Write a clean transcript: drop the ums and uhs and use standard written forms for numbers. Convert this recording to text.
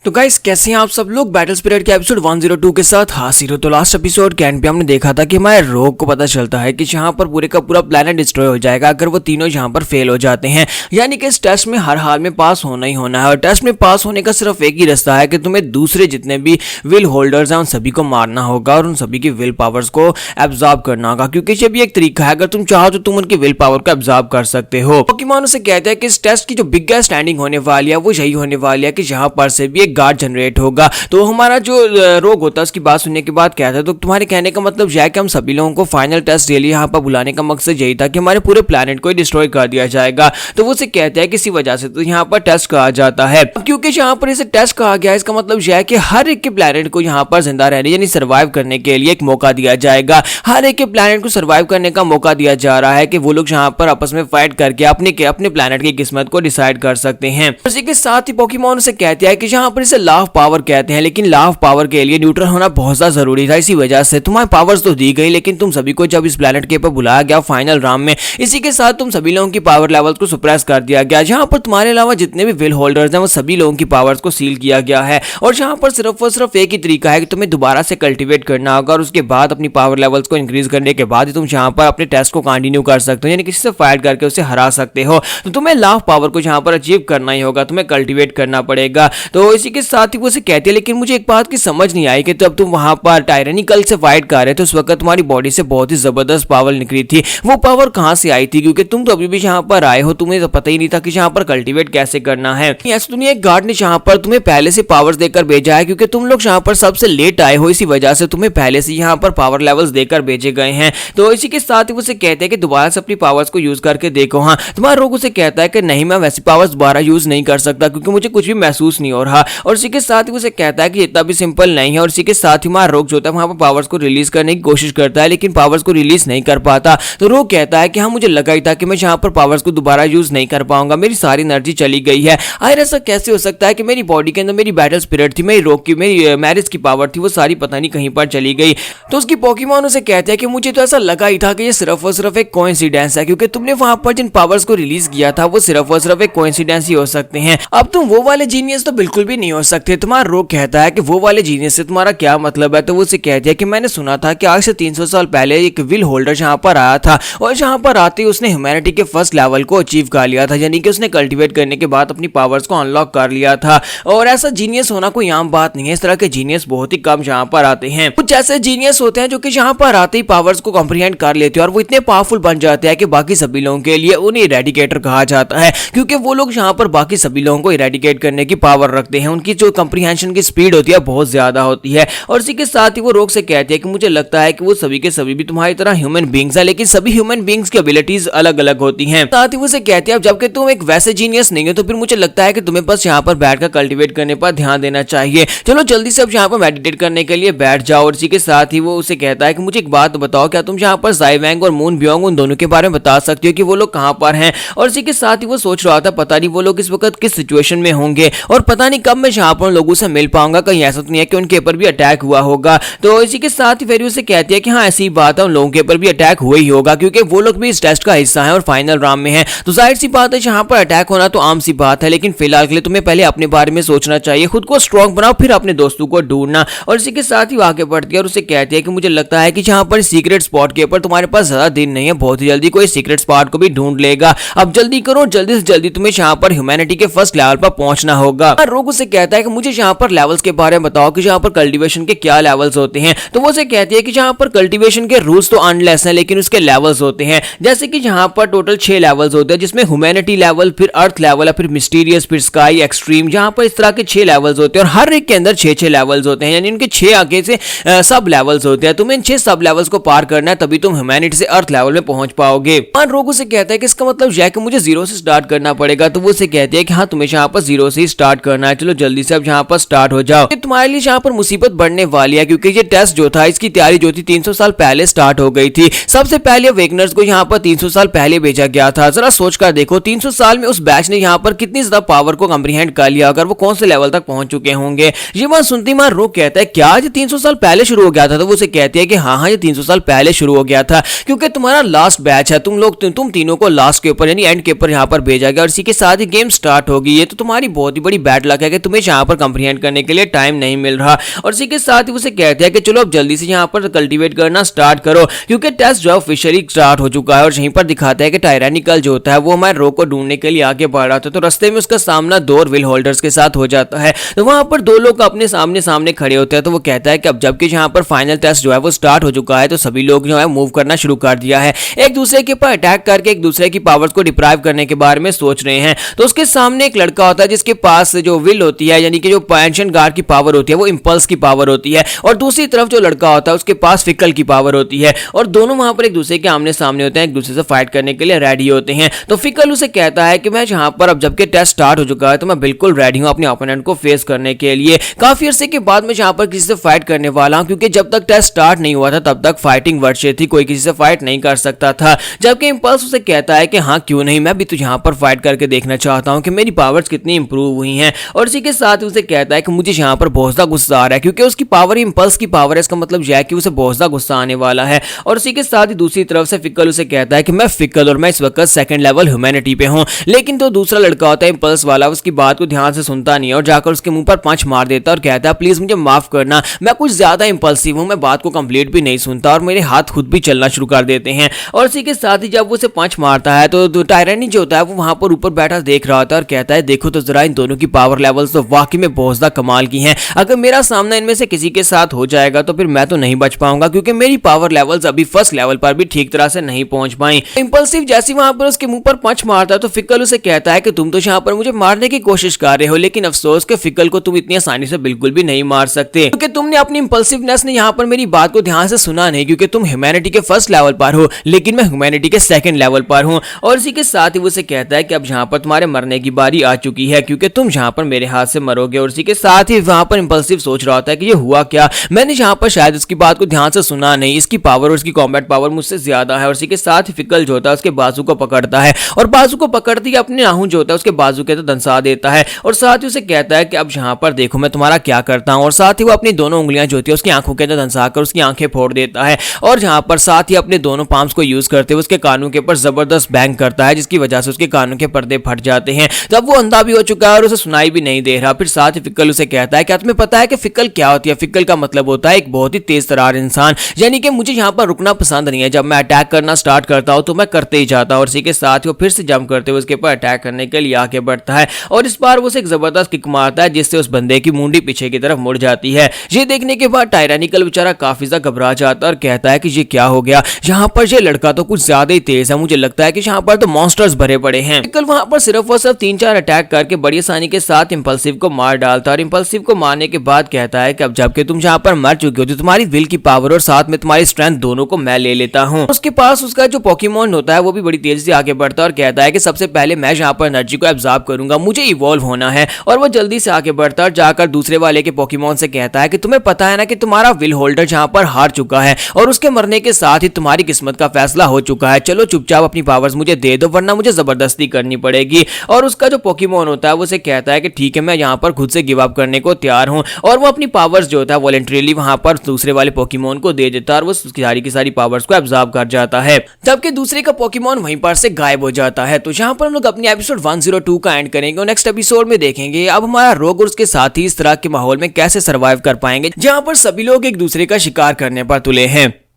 तो गाइस कैसे हैं आप सब लोग। बैटल स्पिरिट के एपिसोड 102 के साथ हाजिर हो। तो लास्ट एपिसोड के एंड पे हमने देखा था कि हमारे रोग को पता चलता है कि जहां पर पूरे का पूरा प्लेनेट डिस्ट्रॉय हो जाएगा अगर वो तीनों जहां पर फेल हो जाते हैं। यानी कि इस टेस्ट में हर हाल में पास होना ही होना है और टेस्ट में पास होने का सिर्फ एक ही रास्ता है कि तुम्हें दूसरे जितने भी विल होल्डर्स हैं उन सभी को मारना होगा और उन सभी की विल पावर्स को एब्जॉर्ब करना होगा, क्योंकि ये भी एक तरीका है, अगर तुम चाहो तो तुम उनकी विल पावर को एब्जॉर्ब कर सकते हो। पोकेमॉन से कहते हैं कि इस टेस्ट की जो बिगेस्ट स्टैंडिंग होने वाली है वो यही होने वाली है कि जहां पर से भी एक गार्ड जनरेट हो। तो हमारा जो रोग होता है उसकी बात सुनने के बाद कहता है, तो तुम्हारे कहने का मतलब यह है कि हम सभी लोगों को फाइनल टेस्ट के लिए यहाँ पर बुलाने का मकसद यही था कि हमारे पूरे प्लेनेट को डिस्ट्रॉय कर दिया जाएगा। तो वो से कहते हैं कि इसी वजह से तो यहाँ पर टेस्ट कहा जाता है। क्योंकि यहाँ पर इसे टेस्ट कहा गया है, इसका मतलब यह है कि हर एक के प्लेनेट को यहाँ पर जिंदा रहने यानी सर्वाइव करने के लिए एक मौका दिया जाएगा। हर एक के प्लेनेट को सर्वाइव करने का मौका दिया जा रहा है कि वो लोग यहाँ पर आपस में फाइट करके अपने प्लेनेट की किस्मत को डिसाइड कर सकते हैं। इसी के साथ ही पोकेमॉन से कहते हैं कि यहाँ पर इसे लाव पावर कहते हैं, लेकिन लाव पावर के लिए न्यूट्रल होना बहुत ज्यादा जरूरी था। इसी वजह से तुम्हारे पावर्स तो दी गई, लेकिन तुम सभी को जब इस प्लेनेट के ऊपर बुलाया गया फाइनल राउंड में, इसी के साथ तुम सभी लोगों की पावर लेवल्स को सप्रेस कर दिया गया। जहां पर तुम्हारे अलावा जितने भी विल होल्डर्स हैं वो सभी लोगों की पावर्स को सील किया गया है और जहां पर सिर्फ और सिर्फ एक ही तरीका है कि तुम्हें दोबारा से कल्टीवेट करना होगा और उसके बाद अपनी पावर लेवल्स को इंक्रीज करने के बाद ही तुम जहां पर अपने टेस्ट को कंटिन्यू कर सकते हो, यानी किसी से फाइट करके उसे हरा सकते हो। तो तुम्हें लाव पावर को जहां पर अचीव करना ही होगा, तुम्हें कल्टीवेट करना पड़ेगा। तो इसी के साथ ही वो से कहते हैं, लेकिन मुझे एक बात की समझ नहीं आई कि जब तुम वहां पर टायरेनिकल से फाइट कर रहे थे उस वक्त तुम्हारी बॉडी से बहुत ही जबरदस्त पावर निकली थी, वो पावर कहां से आई थी? क्योंकि तुम तो अभी भी यहां पर आए हो, तुम्हें तो पता ही नहीं था कि यहां पर कल्टीवेट कैसे करना है। ऐसे दुनिया एक गार्ड ने यहां पर तुम्हें पहले से पावर्स देकर भेजा है, क्योंकि तुम लोग यहां पर सबसे लेट आए हो, इसी वजह से तुम्हें पहले से यहां पर पावर लेवल्स देकर भेजे गए हैं। तो इसी के साथ ही उसे कहते हैं कि दोबारा से अपनी पावर्स को यूज करके देखो। हाँ, तुम्हारा रोग उसे कहता है कि नहीं, मैं वैसी पावर्स दोबारा यूज नहीं कर सकता क्योंकि मुझे कुछ भी महसूस नहीं हो रहा। और इसी के साथ ही उसे कहता है कि इतना भी सिंपल नहीं है। और इसी के साथ ही हमारा रोग जो होता है वहां पर पावर्स को रिलीज करने की कोशिश करता है, लेकिन पावर्स को रिलीज नहीं कर पाता। तो रोग कहता है कि हाँ, मुझे लगा ही था कि मैं यहाँ पर पावर्स को दोबारा यूज नहीं कर पाऊंगा, मेरी सारी एनर्जी चली गई है। आखिर ऐसा कैसे हो सकता है कि मेरी बॉडी के अंदर मेरी बैटल स्पिरिट थी, मेरी रोग की, मेरी मैरिज की पावर थी, वो सारी पता नहीं कहीं पर चली गई। तो उसकी पोकेमॉन उसे कहते हैं कि मुझे तो ऐसा लगा ही था कि ये सिर्फ और सिर्फ एक कोइंसिडेंस है, क्योंकि तुमने वहां पर जिन पावर्स को रिलीज किया था वो सिर्फ और सिर्फ एक कोइंसिडेंस ही हो सकते हैं। अब तुम वो वाले जीनियस तो बिल्कुल भी नहीं हो सकते। तुम्हारा रोग कहता है कि वो वाले जीनियस से तुम्हारा क्या मतलब है? तो वो उसे कहती है कि मैंने सुना था कि आज से 300 साल पहले एक विल होल्डर यहाँ पर आया था और यहाँ पर आते ही उसने ह्यूमैनिटी के फर्स्ट लेवल को अचीव कर लिया था, यानी कि उसने कल्टीवेट करने के बाद अपनी पावर्स को अनलॉक कर लिया था। और ऐसा जीनियस होना कोई आम बात नहीं है, इस तरह के जीनियस बहुत ही कम यहाँ पर आते हैं। कुछ ऐसे जीनियस होते हैं जो कि यहाँ पर आते ही पावर्स को कॉम्प्रिहेंड कर लेते हैं और वो इतने पावरफुल बन जाते हैं कि बाकी सभी लोगों के लिए उन्हें इरेडिकेटर कहा जाता है, क्योंकि वो लोग यहाँ पर बाकी सभी लोगों को इरेडिकेट करने की पावर रखते हैं। उनकी जो कॉम्प्रिहेंशन की स्पीड होती है बहुत ज्यादा होती है। और इसी के साथ ही वो रोग से कहते हैं कि मुझे लगता है कि वो सभी के सभी भी तुम्हारी तरह ह्यूमन बींग्स है, लेकिन सभी ह्यूमन बींग्स की एबिलिटीज अलग अलग होती हैं। साथ ही वो से कहते हैं अब जबकि तुम एक वैसे जीनियस नहीं हो तो फिर मुझे लगता है कि तुम्हें बस यहाँ पर बैठकर कल्टीवेट करने पर ध्यान देना चाहिए। चलो जल्दी से अब यहाँ पर मेडिटेट करने के लिए बैठ जाओ। और इसी के साथ ही वो उसे कहता है कि मुझे एक बात बताओ, क्या तुम यहाँ पर ज़ाइवैंग और मून बियोंग उन दोनों के बारे में बता सकती हो कि वो लोग कहाँ पर हैं? और इसी के साथ ही वो सोच रहा था पता नहीं वो लोग इस वक्त किस सिचुएशन में होंगे और पता नहीं कब मैं यहाँ पर लोगों से मिल पाऊंगा, कहीं ऐसा तो नहीं है कि उनके ऊपर भी अटैक हुआ होगा। तो इसी के साथ ही फिर उसे कहती है कि हाँ, ऐसी बात है, उन लोगों के ऊपर भी अटैक हुआ ही होगा क्योंकि वो लोग भी इस टेस्ट का हिस्सा है और फाइनल राउंड में है। तो जाहिर सी बात है यहाँ पर अटैक होना तो आम सी बात है, लेकिन फिलहाल के लिए तुम्हें पहले अपने बारे में सोचना चाहिए, खुद को स्ट्रॉन्ग बनाओ, फिर अपने दोस्तों को ढूंढना। और इसी के साथ ही आगे बढ़ती है और उसे कहती है कि मुझे लगता है कि यहाँ पर सीक्रेट स्पॉट के ऊपर तुम्हारे पास ज्यादा दिन नहीं है, बहुत ही जल्दी कोई सीक्रेट स्पॉट को भी ढूंढ लेगा। अब जल्दी करो, जल्दी से जल्दी तुम्हें यहाँ पर ह्यूमैनिटी के फर्स्ट लेवल पर पहुंचना होगा। रोग उसे कहता है कि मुझे यहाँ पर लेवल्स के बारे में बताओ कि यहाँ पर कल्टीवेशन के क्या लेवल्स होते हैं। तो वो उसे कहती है कि यहाँ पर कल्टीवेशन के रूल्स तो अनलेस हैं, लेकिन उसके लेवल्स होते हैं। जैसे कि यहाँ पर टोटल 6 लेवल्स होते हैं, जिसमें ह्यूमैनिटी लेवल, फिर अर्थ लेवल, फिर मिस्टीरियस, फिर स्काई, एक्सट्रीम, यहाँ पर इस तरह के 6 लेवल्स होते हैं और हर एक के अंदर 6-6 लेवल्स होते हैं, यानी उनके 6 आगे से सब लेवल्स होते हैं। तुम्हें इन 6 सब लेवल्स को पार करना है, तभी तुम ह्यूमैनिटी से अर्थ लेवल में पहुंच पाओगे। रोग उसे कहता है कि इसका मतलब यह है कि मुझे 0 से स्टार्ट करना पड़ेगा। तो वो उसे कहती है कि हाँ, तुम्हें यहाँ पर 0 से ही स्टार्ट करना है, चलो जल्दी से अब यहाँ पर स्टार्ट हो जाओ। तुम्हारे लिए यहाँ पर मुसीबत बढ़ने वाली है, क्योंकि ये टेस्ट जो था इसकी तैयारी जो थी 300 साल पहले स्टार्ट हो गई थी। सबसे पहले अवेकनर्स को यहाँ पर 300 साल पहले भेजा गया था। जरा सोच कर देखो 300 साल में उस बैच ने यहाँ पर कितनी ज्यादा पावर को कॉम्प्रिहेंड कर लिया, अगर वो कौन से लेवल तक पहुंच चुके होंगे। ये बात सुनती मार रोग कहता है क्या ये 300 साल पहले शुरू हो गया था? तो वो उसे कहती है कि हाँ, ये 300 साल पहले शुरू हो गया था, क्योंकि तुम्हारा लास्ट बैच है, तुम तीनों को लास्ट के ऊपर यानी एंड के ऊपर यहाँ पर भेजा गया और इसी के साथ ही गेम स्टार्ट होगी। ये तो तुम्हारी बहुत ही बड़ी बैड लक है कि तुम्हें यहाँ पर कंप्रीहेंड करने के लिए टाइम नहीं मिल रहा। और इसी के साथ ही उसे कहते हैं कि चलो अब जल्दी से यहाँ पर कल्टीवेट करना स्टार्ट करो, क्योंकि टेस्ट जो है ऑफिशियली स्टार्ट हो चुका है। और यहीं पर दिखाता है कि टायरानिकल जो होता है वो हमारे रोक को ढूंढने के लिए आगे बढ़ रहा था, तो रास्ते में उसका सामना दो और विल होल्डर्स के साथ हो जाता है। तो वहां पर दो लोग अपने सामने सामने खड़े होते हैं। तो वो कहता है कि अब जबकि यहाँ पर फाइनल टेस्ट जो है वो स्टार्ट हो चुका है, तो सभी लोग जो है मूव करना शुरू कर दिया है, एक दूसरे के ऊपर अटैक करके एक दूसरे की पावर्स को डिप्राइव करने के बारे में सोच रहे हैं। तो उसके सामने एक लड़का होता है जिसके पास जो विल होती है, यानी कि जो पेंशन गार्ड की पावर होती है, वो इंपल्स की पावर होती है। और दूसरी तरफ जो लड़का होता है उसके पास फिकल की पावर होती है। और दोनों वहां पर एक दूसरे के आमने सामने होते हैं, एक दूसरे से फाइट करने के लिए रेडी होते हैं। तो फिकल उसे कहता है कि मैं यहाँ पर अब जबकि टेस्ट स्टार्ट हो चुका है तो मैं बिल्कुल रेडी हूँ अपने ओपोनेंट को फेस करने के लिए। काफी अरसे के बाद मैं यहाँ पर किसी से फाइट करने वाला हूँ, क्योंकि जब तक टेस्ट स्टार्ट नहीं हुआ था तब तक फाइटिंग वर्षे थी, कोई किसी से फाइट नहीं कर सकता था। जबकि इंपल्स उसे कहता है कि हाँ क्यों नहीं, मैं भी तो यहाँ पर फाइट करके देखना चाहता हूँ कि मेरी पावर्स कितनी इंप्रूव हुई हैं। और इसी के साथ उसे कहता है कि मुझे यहाँ पर बहुत ज़्यादा गुस्सा आ रहा है, क्योंकि उसकी पावर इंपल्स की पावर है, इसका मतलब यह है कि उसे बहुत ज़्यादा गुस्सा आने वाला है। और इसी के साथ ही दूसरी तरफ से फिकल उसे कहता है कि मैं फिकल और मैं इस वक्त सेकंड लेवल ह्यूमैनिटी पे हूँ। लेकिन तो दूसरा लड़का होता है इंपल्स वाला, उसकी बात को ध्यान से सुनता नहीं है और जाकर उसके मुंह पर पंच मार देता है और कहता है प्लीज मुझे माफ करना, मैं कुछ ज्यादा इंपल्सिव हूँ, मैं बात को कंप्लीट भी नहीं सुनता और मेरे हाथ खुद भी चलना शुरू कर देते हैं। और इसी के साथ ही जब वो उसे पंच मारता है तो टायरानी जो होता है वो वहां पर ऊपर बैठा देख रहा होता है और कहता है देखो तो जरा इन दोनों की पावर लेवल्स तो वाकई में बहुत ज्यादा कमाल की हैं। अगर मेरा सामना इनमें से किसी के साथ हो जाएगा तो फिर मैं तो नहीं बच पाऊंगा, क्योंकि मेरी पावर लेवल्स अभी फर्स्ट लेवल पर भी ठीक तरह से नहीं पहुंच पाई। इंपल्सिव जैसे वहां पर उसके मुंह पर पंच मारता है तो फिकल उसे कहता है कि तुम तो यहाँ पर मुझे मारने की कोशिश कर रहे हो, लेकिन अफसोस के फिकल को तुम इतनी आसानी से बिल्कुल भी नहीं मार सकते, क्योंकि तुमने अपनी इंपल्सिवनेस ने यहाँ पर मेरी बात को ध्यान से सुना नहीं, क्योंकि तुम ह्यूमैनिटी के फर्स्ट लेवल पर हो लेकिन मैं ह्यूमैनिटी के सेकंड लेवल पर हूँ। और इसी के साथ ही वो उसे कहता है कि अब यहाँ पर तुम्हारे मरने की बारी आ चुकी है, क्योंकि तुम यहाँ पर मेरे हाथ से मरोगे। और इसी के साथ ही वहां पर इंपल्सिव सोच रहा होता है कि ये हुआ क्या, मैंने यहाँ पर शायद उसकी बात को ध्यान से सुना नहीं, इसकी पावर और उसकी कॉम्बैट पावर मुझसे ज्यादा है। और इसी के साथ ही फिकल जो होता है उसके बाजू को पकड़ता है और बाजू को पकड़ते ही अपने नाखून जो होता है उसके बाजू के तो दंसा देता है। और साथ ही उसे कहता है कि अब यहाँ पर देखो मैं तुम्हारा क्या करता हूँ। और साथ ही वो अपनी दोनों उंगलियां जो होती है उसकी आंखों के अंदर दंसा कर उसकी आंखें फोड़ देता है। और यहाँ पर साथ ही अपने दोनों पाम्स को यूज करते हुए उसके कानों के ऊपर जबरदस्त बैंग करता है, जिसकी वजह से उसके कानों के पर्दे फट जाते हैं। तब वो अंधा भी हो चुका है और उसे सुनाई भी नहीं दे रहा। फिर साथ ही फिकल उसे कहता है क्या तुम्हें पता है कि फिकल क्या होती है? फिकल का मतलब होता है एक बहुत ही तेज तरार इंसान, यानी कि मुझे यहाँ पर रुकना पसंद नहीं है, जब मैं अटैक करना स्टार्ट करता हूँ तो मैं करते ही जाता हूँ। और इसी के साथ ही वो फिर से जंप करते हुए उसके ऊपर अटैक करने के लिए आगे बढ़ता है और इस बार वो उसे एक जबरदस्त किक मारता है, जिससे उस बंदे की मुंडी पीछे की तरफ मुड़ जाती है। ये देखने के बाद टायरानिकल बेचारा काफी ज्यादा घबरा जाता है और कहता है कि ये क्या हो गया, यहाँ पर ये लड़का तो कुछ ज्यादा ही तेज है, मुझे लगता है कि यहाँ पर तो मॉन्स्टर्स भरे पड़े हैं। कल वहां पर सिर्फ और सिर्फ 3-4 अटैक करके बड़ी आसानी के साथ इंपल्सिव को मार डालता है। और इंपल्सिव को मारने के बाद कहता है कि अब जबकि तुम यहाँ पर मर चुके हो तो तुम्हारी विल की पावर और साथ में तुम्हारी स्ट्रेंथ दोनों को मैं ले लेता हूँ। उसके पास उसका जो पोकेमॉन होता है वो भी बड़ी तेजी से आगे बढ़ता है और कहता है कि सबसे पहले मैं यहाँ पर एनर्जी को एब्जॉर्ब करूंगा, मुझे इवॉल्व होना है। और वो जल्दी से आगे बढ़ता है और जाकर दूसरे वाले के पोकेमॉन से कहता है कि तुम्हें पता है ना कि तुम्हारा विल होल्डर यहाँ पर हार चुका है और उसके मरने के साथ ही तुम्हारी किस्मत का फैसला हो चुका है, चलो चुपचाप अपनी पावर्स मुझे दे दो वरना मुझे जबरदस्ती करनी पड़ेगी। और उसका जो पोकेमॉन होता है वो उसे कहता है कि ठीक है मैं यहाँ पर खुद से गिव अप करने को तैयार हूँ। और वो अपनी पावर्स जो होता है वॉलंटरीली वहां पर दूसरे वाले पोकेमॉन को दे देता है और वो सारी की सारी पावर्स को एब्जॉर्ब कर जाता है, जबकि दूसरे का पोकेमॉन वहीं पर से गायब हो जाता है। तो यहाँ पर हम लोग अपनी एपिसोड 102 का एंड करेंगे और नेक्स्ट एपिसोड में देखेंगे अब हमारा रोग और उसके साथ ही इस तरह के माहौल में कैसे सर्वाइव कर पाएंगे जहाँ पर सभी लोग एक दूसरे का शिकार करने पर तुले हैं।